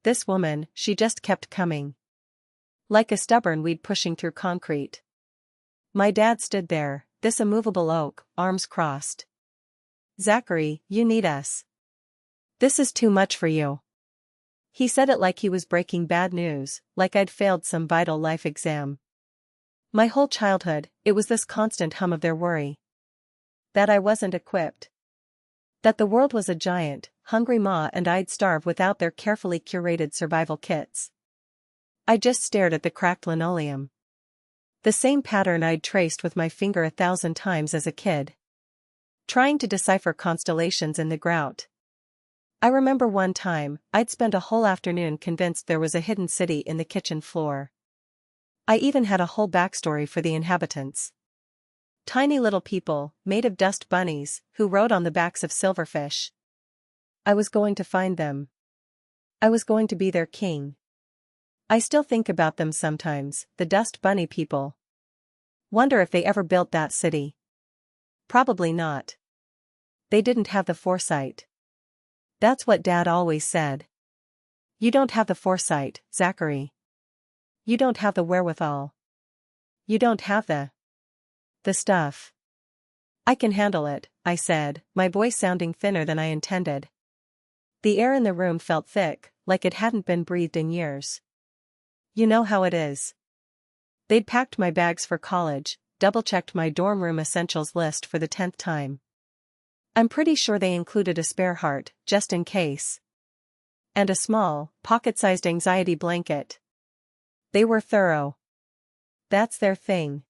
This woman, she just kept coming. Like a stubborn weed pushing through concrete. My dad stood there, this immovable oak, arms crossed. "Zachary, you need us. This is too much for you." He said it like he was breaking bad news, like I'd failed some vital life exam. My whole childhood, it was this constant hum of their worry. That I wasn't equipped. That the world was a giant, hungry maw and I'd starve without their carefully curated survival kits. I just stared at the cracked linoleum. The same pattern I'd traced with my finger 1,000 times as a kid. Trying to decipher constellations in the grout. I remember one time, I'd spent a whole afternoon convinced there was a hidden city in the kitchen floor. I even had a whole backstory for the inhabitants. Tiny little people, made of dust bunnies, who rode on the backs of silverfish. I was going to find them. I was going to be their king. I still think about them sometimes, the dust bunny people. Wonder if they ever built that city. Probably not. They didn't have the foresight. That's what Dad always said. You don't have the foresight, Zachary. You don't have the wherewithal. You don't have the stuff. I can handle it, I said, my voice sounding thinner than I intended. The air in the room felt thick, like it hadn't been breathed in years. You know how it is. They'd packed my bags for college, double-checked my dorm room essentials list for the 10th time. I'm pretty sure they included a spare heart, just in case. And a small, pocket-sized anxiety blanket. They were thorough. That's their thing.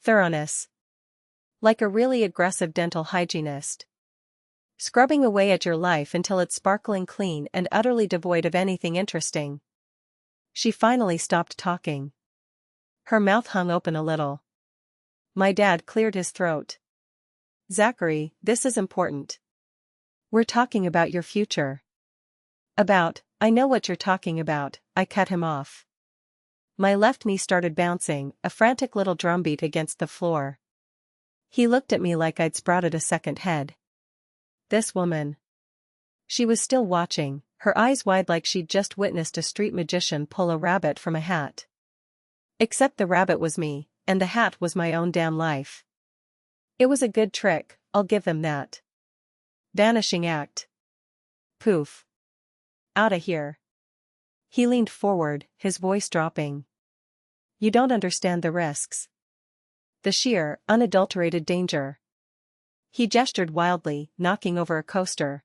Thoroughness. Like a really aggressive dental hygienist. Scrubbing away at your life until it's sparkling clean and utterly devoid of anything interesting. She finally stopped talking. Her mouth hung open a little. My dad cleared his throat. "Zachary, this is important. We're talking about your future." I know what you're talking about," I cut him off. My left knee started bouncing, a frantic little drumbeat against the floor. He looked at me like I'd sprouted a second head. This woman. She was still watching, her eyes wide like she'd just witnessed a street magician pull a rabbit from a hat. Except the rabbit was me, and the hat was my own damn life. It was a good trick, I'll give them that. Vanishing act. Poof. Outta here. He leaned forward, his voice dropping. You don't understand the risks. The sheer, unadulterated danger. He gestured wildly, knocking over a coaster.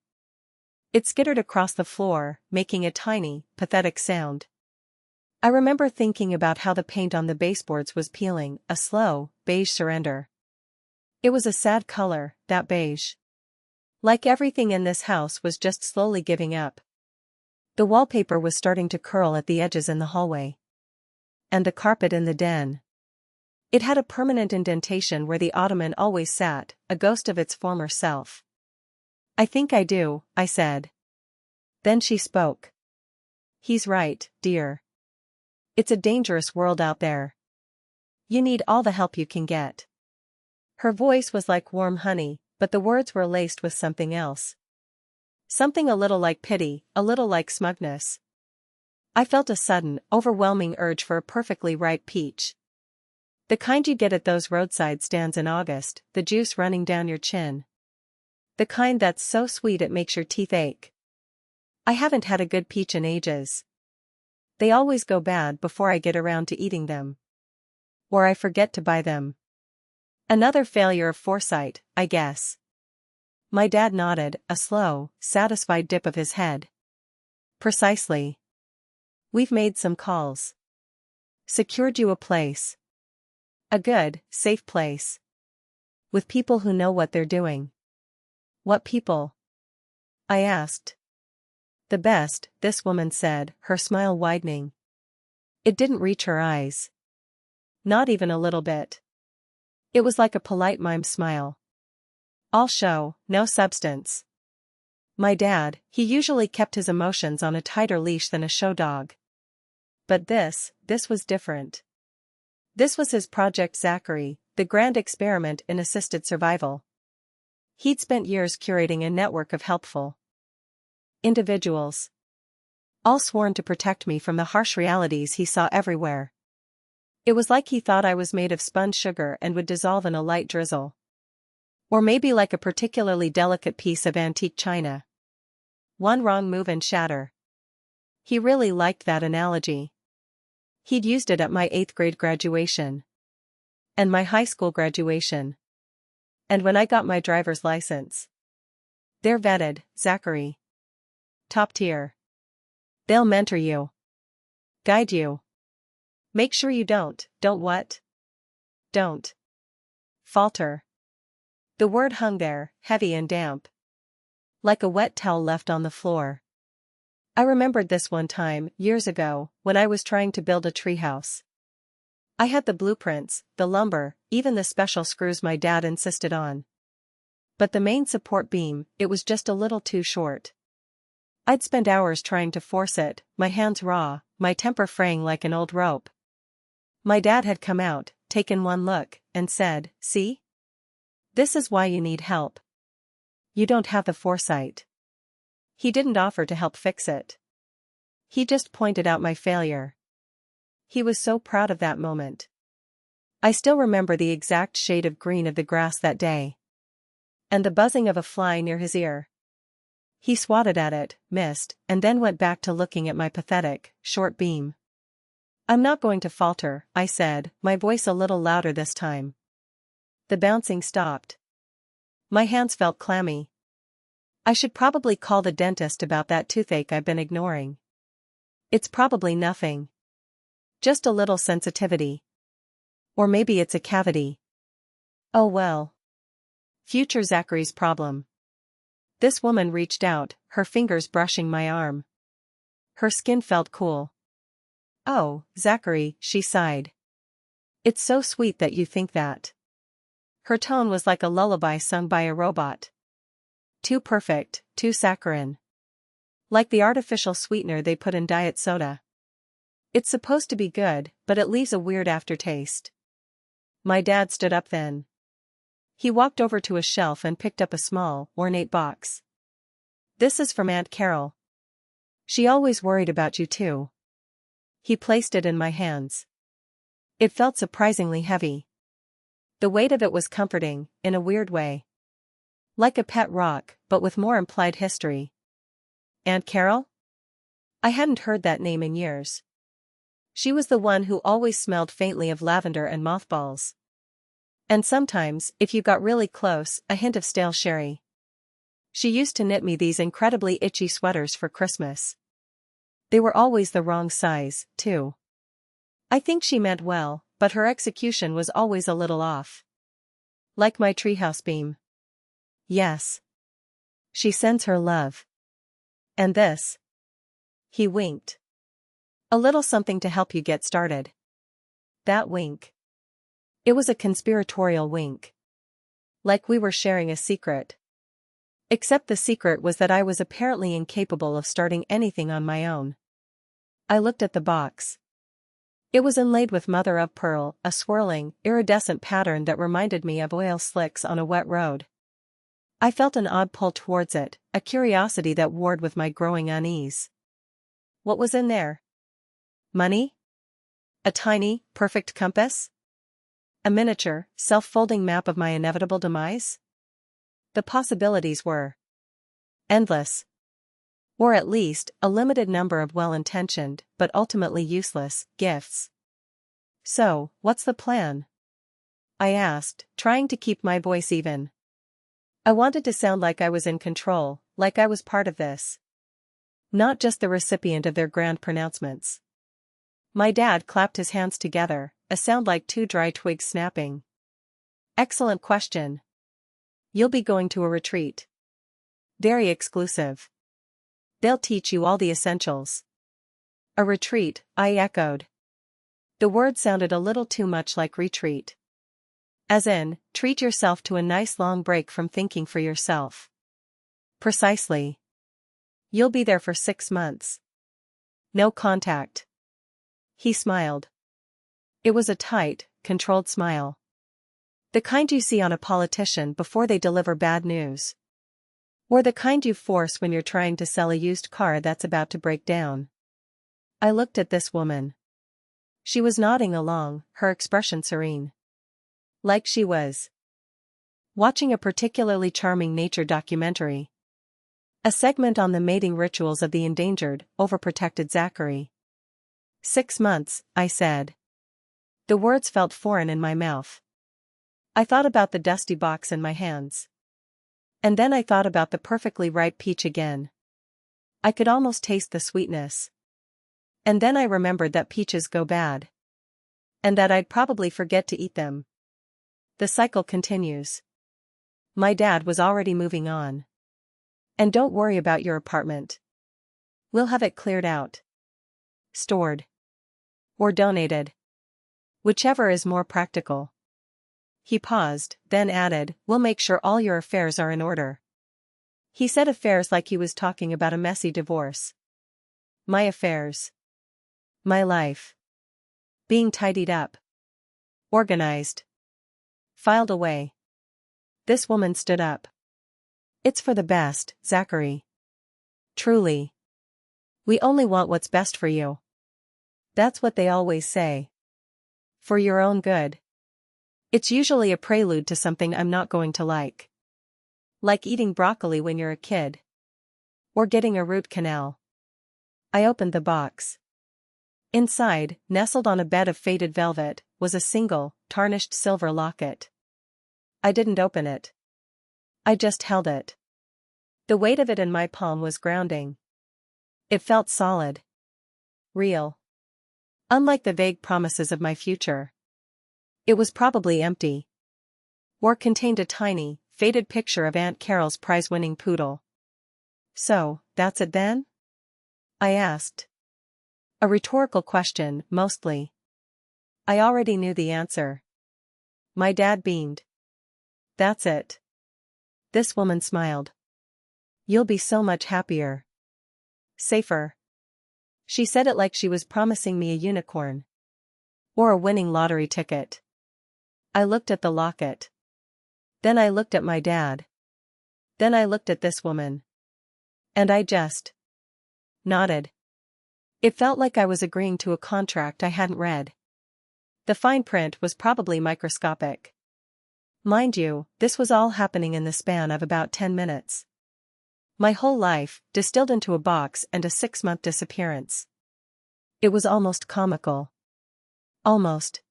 It skittered across the floor, making a tiny, pathetic sound. I remember thinking about how the paint on the baseboards was peeling, a slow, beige surrender. It was a sad color, that beige. Like everything in this house was just slowly giving up. The wallpaper was starting to curl at the edges in the hallway. And the carpet in the den. It had a permanent indentation where the ottoman always sat, a ghost of its former self. "I think I do," I said. Then she spoke. "He's right, dear. It's a dangerous world out there. You need all the help you can get." Her voice was like warm honey, but the words were laced with something else. Something a little like pity, a little like smugness. I felt a sudden, overwhelming urge for a perfectly ripe peach. The kind you get at those roadside stands in August, the juice running down your chin. The kind that's so sweet it makes your teeth ache. I haven't had a good peach in ages. They always go bad before I get around to eating them. Or I forget to buy them. Another failure of foresight, I guess. My dad nodded, a slow, satisfied dip of his head. Precisely. We've made some calls. Secured you a place. A good, safe place. With people who know what they're doing. What people? I asked. The best, this woman said, her smile widening. It didn't reach her eyes. Not even a little bit. It was like a polite mime smile. All show, no substance. My dad, he usually kept his emotions on a tighter leash than a show dog. But this was different. This was his Project Zachary, the grand experiment in assisted survival. He'd spent years curating a network of helpful individuals. all sworn to protect me from the harsh realities he saw everywhere. It was like he thought I was made of spun sugar and would dissolve in a light drizzle. Or maybe like a particularly delicate piece of antique china. One wrong move and shatter. He really liked that analogy. He'd used it at my 8th grade graduation. And my high school graduation. And when I got my driver's license. They're vetted, Zachary. Top tier. They'll mentor you. Guide you. Make sure you don't what? Don't falter. The word hung there, heavy and damp. Like a wet towel left on the floor. I remembered this one time, years ago, when I was trying to build a treehouse. I had the blueprints, the lumber, even the special screws my dad insisted on. But the main support beam, it was just a little too short. I'd spend hours trying to force it, my hands raw, my temper fraying like an old rope. My dad had come out, taken one look, and said, "See? This is why you need help. You don't have the foresight." He didn't offer to help fix it. He just pointed out my failure. He was so proud of that moment. I still remember the exact shade of green of the grass that day. And the buzzing of a fly near his ear. He swatted at it, missed, and then went back to looking at my pathetic, short beam. "I'm not going to falter," I said, my voice a little louder this time. The bouncing stopped. My hands felt clammy. I should probably call the dentist about that toothache I've been ignoring. It's probably nothing. Just a little sensitivity. Or maybe it's a cavity. Oh well. Future Zachary's problem. This woman reached out, her fingers brushing my arm. Her skin felt cool. "Oh, Zachary," she sighed. "It's so sweet that you think that." Her tone was like a lullaby sung by a robot. Too perfect, too saccharine. Like the artificial sweetener they put in diet soda. It's supposed to be good, but it leaves a weird aftertaste. My dad stood up then. He walked over to a shelf and picked up a small, ornate box. "This is from Aunt Carol. She always worried about you too." He placed it in my hands. It felt surprisingly heavy. The weight of it was comforting, in a weird way. Like a pet rock, but with more implied history. Aunt Carol? I hadn't heard that name in years. She was the one who always smelled faintly of lavender and mothballs. And sometimes, if you got really close, a hint of stale sherry. She used to knit me these incredibly itchy sweaters for Christmas. They were always the wrong size, too. I think she meant well, but her execution was always a little off. Like my treehouse beam. Yes. She sends her love. And this. He winked. A little something to help you get started. That wink. It was a conspiratorial wink. Like we were sharing a secret. Except the secret was that I was apparently incapable of starting anything on my own. I looked at the box. It was inlaid with mother of pearl, a swirling, iridescent pattern that reminded me of oil slicks on a wet road. I felt an odd pull towards it, a curiosity that warred with my growing unease. What was in there? Money? A tiny, perfect compass? A miniature, self-folding map of my inevitable demise? The possibilities were endless. Or at least, a limited number of well-intentioned, but ultimately useless, gifts. "So, what's the plan?" I asked, trying to keep my voice even. I wanted to sound like I was in control, like I was part of this. Not just the recipient of their grand pronouncements. My dad clapped his hands together, a sound like two dry twigs snapping. "Excellent question. You'll be going to a retreat. Very exclusive. They'll teach you all the essentials." A retreat, I echoed. The word sounded a little too much like retreat. As in, treat yourself to a nice long break from thinking for yourself. Precisely. You'll be there for 6 months. No contact. He smiled. It was a tight, controlled smile. The kind you see on a politician before they deliver bad news. Or the kind you force when you're trying to sell a used car that's about to break down. I looked at this woman. She was nodding along, her expression serene. Like she was watching a particularly charming nature documentary. A segment on the mating rituals of the endangered, overprotected Zachary. 6 months, I said. The words felt foreign in my mouth. I thought about the dusty box in my hands. And then I thought about the perfectly ripe peach again. I could almost taste the sweetness. And then I remembered that peaches go bad. And that I'd probably forget to eat them. The cycle continues. My dad was already moving on. And don't worry about your apartment. We'll have it cleared out. Stored. Or donated. Whichever is more practical. He paused, then added, we'll make sure all your affairs are in order. He said affairs like he was talking about a messy divorce. My affairs. My life. Being tidied up. Organized. Filed away. This woman stood up. It's for the best, Zachary. Truly. We only want what's best for you. That's what they always say. For your own good. It's usually a prelude to something I'm not going to like. Like eating broccoli when you're a kid. Or getting a root canal. I opened the box. Inside, nestled on a bed of faded velvet, was a single, tarnished silver locket. I didn't open it. I just held it. The weight of it in my palm was grounding. It felt solid. Real. Unlike the vague promises of my future. It was probably empty. Or contained a tiny, faded picture of Aunt Carol's prize-winning poodle. So, that's it then? I asked. A rhetorical question, mostly. I already knew the answer. My dad beamed. That's it. This woman smiled. You'll be so much happier. Safer. She said it like she was promising me a unicorn. Or a winning lottery ticket. I looked at the locket. Then I looked at my dad. Then I looked at this woman. And I just nodded. It felt like I was agreeing to a contract I hadn't read. The fine print was probably microscopic. Mind you, this was all happening in the span of about 10 minutes. My whole life, distilled into a box and a 6-month disappearance. It was almost comical. Almost.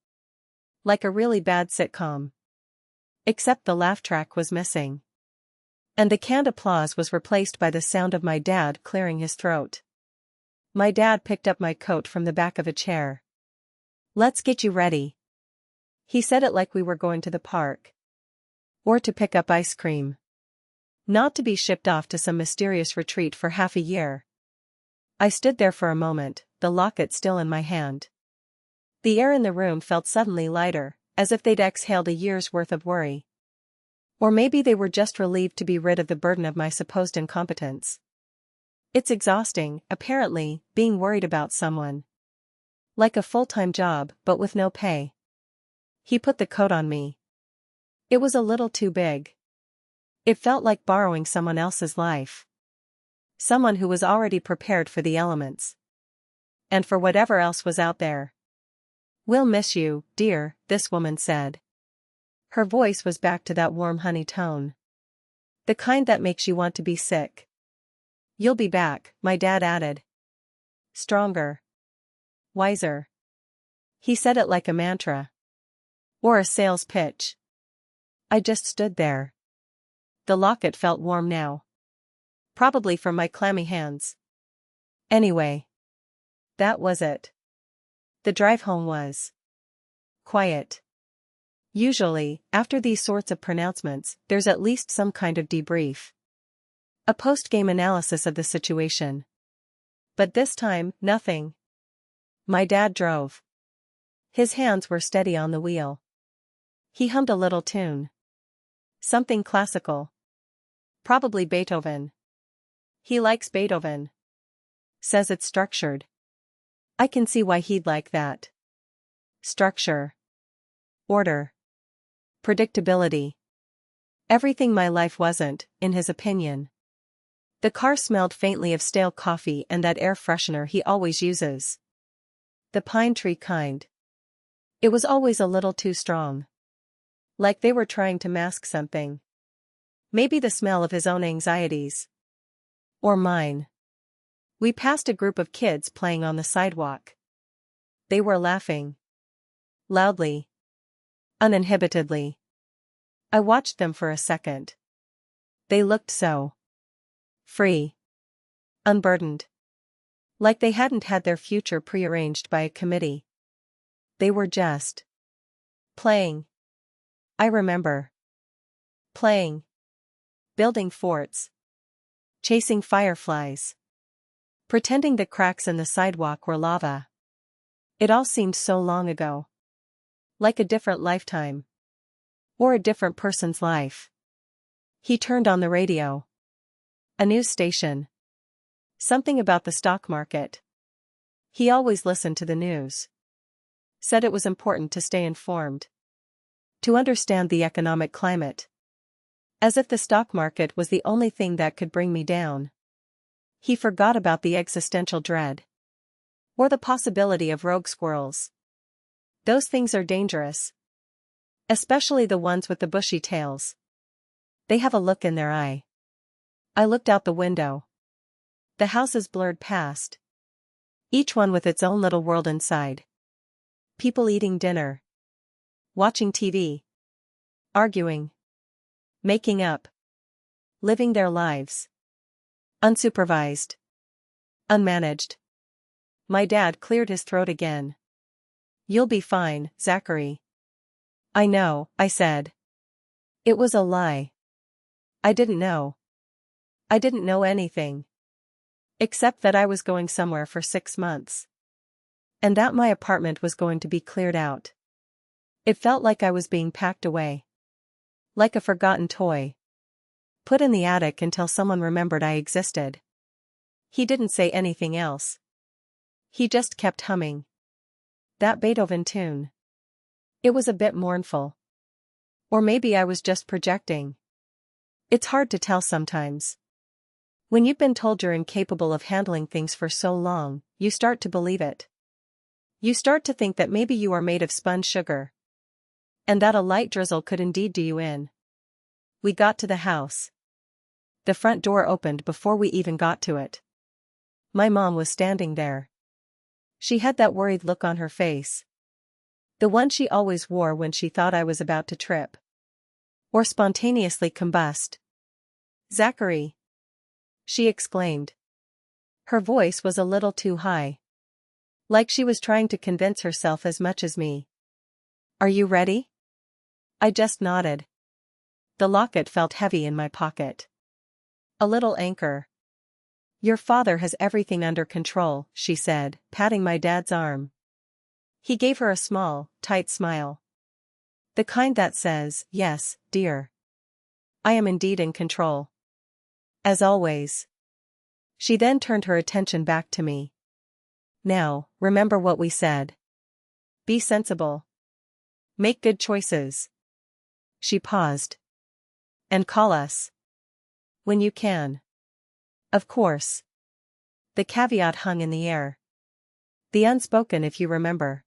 Like a really bad sitcom. Except the laugh track was missing. And the canned applause was replaced by the sound of my dad clearing his throat. My dad picked up my coat from the back of a chair. Let's get you ready. He said it like we were going to the park. Or to pick up ice cream. Not to be shipped off to some mysterious retreat for half a year. I stood there for a moment, the locket still in my hand. The air in the room felt suddenly lighter, as if they'd exhaled a year's worth of worry. Or maybe they were just relieved to be rid of the burden of my supposed incompetence. It's exhausting, apparently, being worried about someone. Like a full-time job, but with no pay. He put the coat on me. It was a little too big. It felt like borrowing someone else's life. Someone who was already prepared for the elements. And for whatever else was out there. We'll miss you, dear, this woman said. Her voice was back to that warm honey tone. The kind that makes you want to be sick. You'll be back, my dad added. Stronger. Wiser. He said it like a mantra. Or a sales pitch. I just stood there. The locket felt warm now. Probably from my clammy hands. Anyway. That was it. The drive home was quiet. Usually, after these sorts of pronouncements, there's at least some kind of debrief. A post-game analysis of the situation. But this time, nothing. My dad drove. His hands were steady on the wheel. He hummed a little tune. Something classical. Probably Beethoven. He likes Beethoven. Says it's structured. I can see why he'd like that. Structure. Order. Predictability. Everything my life wasn't, in his opinion. The car smelled faintly of stale coffee and that air freshener he always uses. The pine tree kind. It was always a little too strong. Like they were trying to mask something. Maybe the smell of his own anxieties. Or mine. We passed a group of kids playing on the sidewalk. They were laughing. Loudly. Uninhibitedly. I watched them for a second. They looked so free. Unburdened. Like they hadn't had their future prearranged by a committee. They were just playing. I remember. Playing. Building forts. Chasing fireflies. Pretending the cracks in the sidewalk were lava. It all seemed so long ago. Like a different lifetime. Or a different person's life. He turned on the radio. A news station. Something about the stock market. He always listened to the news. Said it was important to stay informed. To understand the economic climate. As if the stock market was the only thing that could bring me down. He forgot about the existential dread. Or the possibility of rogue squirrels. Those things are dangerous. Especially the ones with the bushy tails. They have a look in their eye. I looked out the window. The houses blurred past. Each one with its own little world inside. People eating dinner. Watching TV. Arguing. Making up. Living their lives. Unsupervised. Unmanaged. My dad cleared his throat again. "You'll be fine, Zachary." "I know," I said. It was a lie. I didn't know. I didn't know anything. Except that I was going somewhere for 6 months. And that my apartment was going to be cleared out. It felt like I was being packed away. Like a forgotten toy. Put in the attic until someone remembered I existed. He didn't say anything else. He just kept humming. That Beethoven tune. It was a bit mournful. Or maybe I was just projecting. It's hard to tell sometimes. When you've been told you're incapable of handling things for so long, you start to believe it. You start to think that maybe you are made of spun sugar. And that a light drizzle could indeed do you in. We got to the house. The front door opened before we even got to it. My mom was standing there. She had that worried look on her face. The one she always wore when she thought I was about to trip. Or spontaneously combust. "Zachary!" she exclaimed. Her voice was a little too high. Like she was trying to convince herself as much as me. "Are you ready?" I just nodded. The locket felt heavy in my pocket. A little anchor. "Your father has everything under control," she said, patting my dad's arm. He gave her a small, tight smile. The kind that says, "Yes, dear. I am indeed in control. As always." She then turned her attention back to me. "Now, remember what we said. Be sensible. Make good choices." She paused. "And call us. When you can. Of course." The caveat hung in the air. The unspoken if you remember.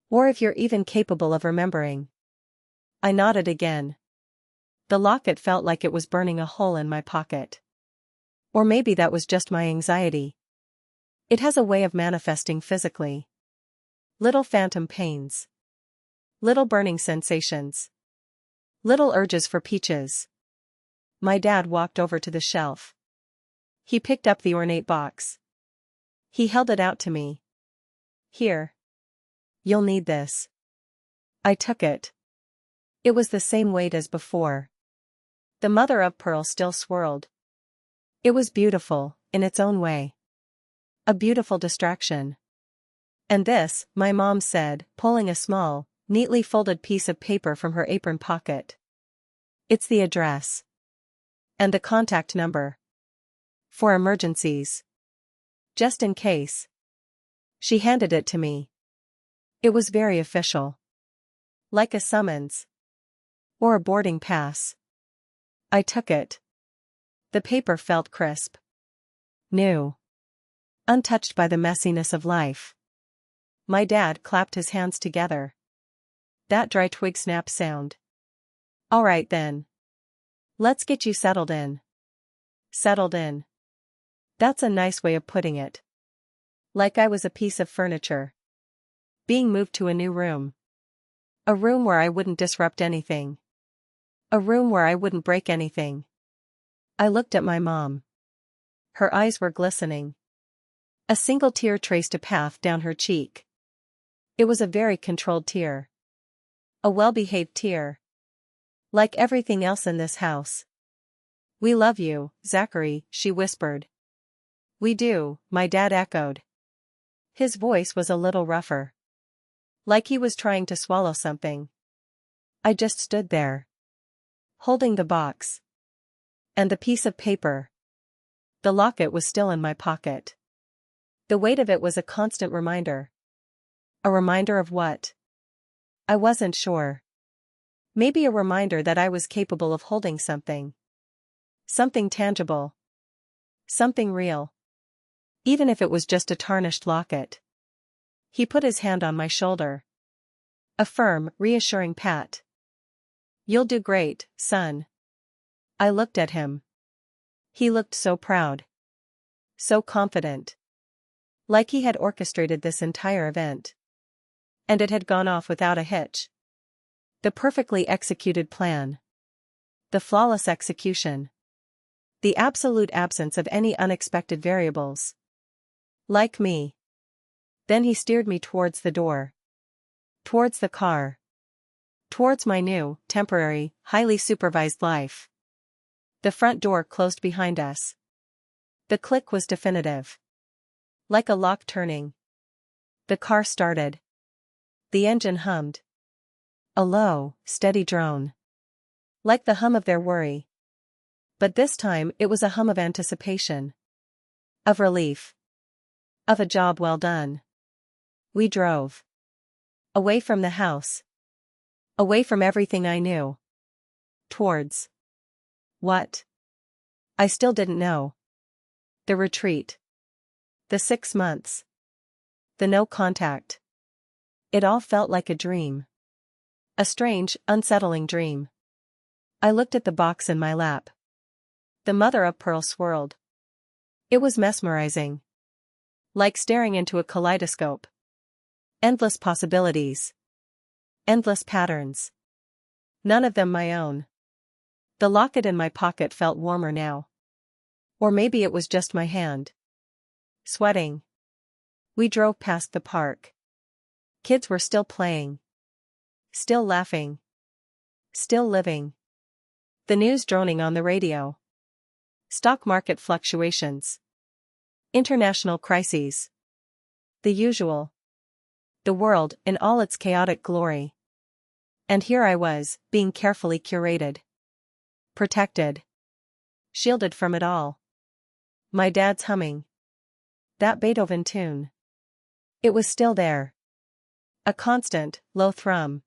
Or if you're even capable of remembering. I nodded again. The locket felt like it was burning a hole in my pocket. Or maybe that was just my anxiety. It has a way of manifesting physically. Little phantom pains. Little burning sensations. Little urges for peaches. My dad walked over to the shelf. He picked up the ornate box. He held it out to me. "Here. You'll need this." I took it. It was the same weight as before. The mother of pearl still swirled. It was beautiful, in its own way. A beautiful distraction. "And this," my mom said, pulling a small, neatly folded piece of paper from her apron pocket. "It's the address. And the contact number. For emergencies. Just in case." She handed it to me. It was very official. Like a summons. Or a boarding pass. I took it. The paper felt crisp. New. Untouched by the messiness of life. My dad clapped his hands together. That dry twig snap sound. All right then. Let's get you settled in. Settled in. That's a nice way of putting it. Like I was a piece of furniture. Being moved to a new room. A room where I wouldn't disrupt anything. A room where I wouldn't break anything. I looked at my mom. Her eyes were glistening. A single tear traced a path down her cheek. It was a very controlled tear. A well-behaved tear. Like everything else in this house. We love you, Zachary, she whispered. We do, my dad echoed. His voice was a little rougher. Like he was trying to swallow something. I just stood there. Holding the box. And the piece of paper. The locket was still in my pocket. The weight of it was a constant reminder. A reminder of what? I wasn't sure. Maybe a reminder that I was capable of holding something. Something tangible. Something real. Even if it was just a tarnished locket. He put his hand on my shoulder. A firm, reassuring pat. You'll do great, son. I looked at him. He looked so proud. So confident. Like he had orchestrated this entire event. And it had gone off without a hitch. The perfectly executed plan. The flawless execution. The absolute absence of any unexpected variables. Like me. Then he steered me towards the door. Towards the car. Towards my new, temporary, highly supervised life. The front door closed behind us. The click was definitive. Like a lock turning. The car started. The engine hummed. A low, steady drone. Like the hum of their worry. But this time it was a hum of anticipation. Of relief. Of a job well done. We drove. Away from the house. Away from everything I knew. Towards. What? I still didn't know. The retreat. The 6 months. The no contact. It all felt like a dream. A strange, unsettling dream. I looked at the box in my lap. The mother of pearl swirled. It was mesmerizing. Like staring into a kaleidoscope. Endless possibilities. Endless patterns. None of them my own. The locket in my pocket felt warmer now. Or maybe it was just my hand. Sweating. We drove past the park. Kids were still playing. Still laughing. Still living. The news droning on the radio. Stock market fluctuations. International crises. The usual. The world in all its chaotic glory. And here I was, being carefully curated. Protected. Shielded from it all. My dad's humming. That Beethoven tune. It was still there. A constant, low thrum.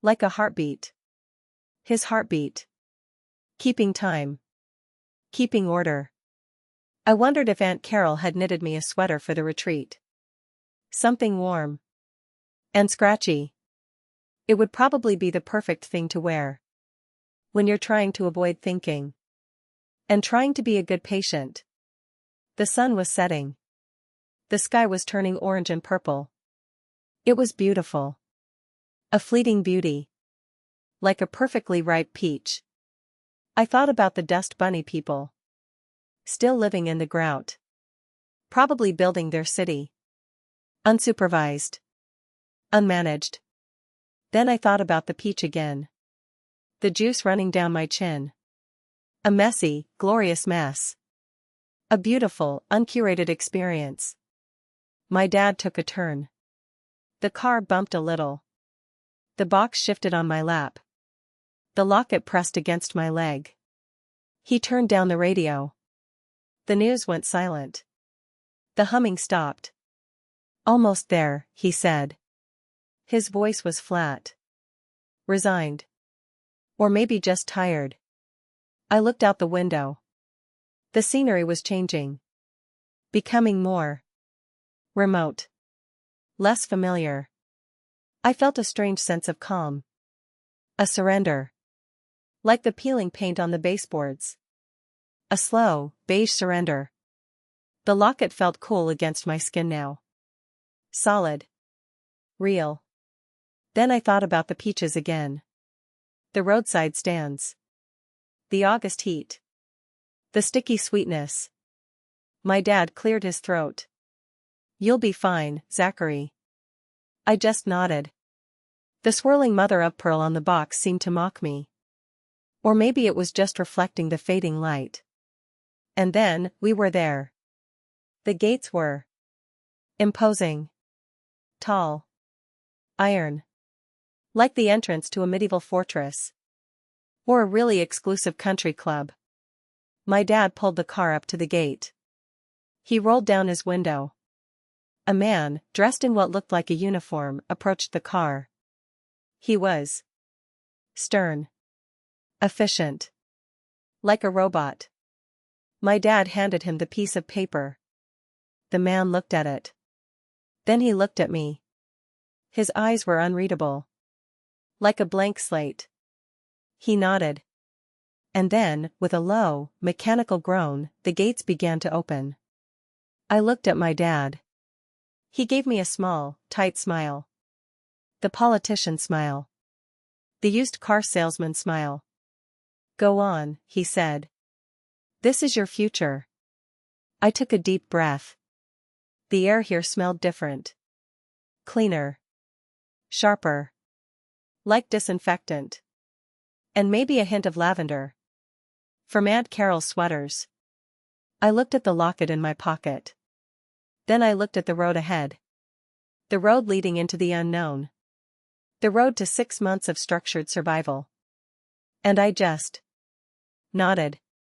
Like a heartbeat. His heartbeat. Keeping time. Keeping order. I wondered if Aunt Carol had knitted me a sweater for the retreat. Something warm. And scratchy. It would probably be the perfect thing to wear. When you're trying to avoid thinking. And trying to be a good patient. The sun was setting. The sky was turning orange and purple. It was beautiful. A fleeting beauty. Like a perfectly ripe peach. I thought about the dust bunny people. Still living in the grout. Probably building their city. Unsupervised. Unmanaged. Then I thought about the peach again. The juice running down my chin. A messy, glorious mess. A beautiful, uncurated experience. My dad took a turn. The car bumped a little. The box shifted on my lap. The locket pressed against my leg. He turned down the radio. The news went silent. The humming stopped. Almost there, he said. His voice was flat. Resigned. Or maybe just tired. I looked out the window. The scenery was changing. Becoming more remote. less familiar. I felt a strange sense of calm. A surrender. Like the peeling paint on the baseboards. A slow, beige surrender. The locket felt cool against my skin now. Solid. Real. Then I thought about the peaches again. The roadside stands. The August heat. The sticky sweetness. My dad cleared his throat. "You'll be fine, Zachary." I just nodded. The swirling mother-of-pearl on the box seemed to mock me. Or maybe it was just reflecting the fading light. And then, we were there. The gates were imposing. Tall. Iron. Like the entrance to a medieval fortress. Or a really exclusive country club. My dad pulled the car up to the gate. He rolled down his window. A man, dressed in what looked like a uniform, approached the car. He was stern. Efficient. Like a robot. My dad handed him the piece of paper. The man looked at it. Then he looked at me. His eyes were unreadable. Like a blank slate. He nodded. And then, with a low, mechanical groan, the gates began to open. I looked at my dad. He gave me a small, tight smile. The politician smile. The used car salesman smile. "Go on," he said. "This is your future." I took a deep breath. The air here smelled different. Cleaner. Sharper. Like disinfectant. And maybe a hint of lavender. From Aunt Carol's sweaters. I looked at the locket in my pocket. Then I looked at the road ahead. The road leading into the unknown. The road to 6 months of structured survival. And I just nodded.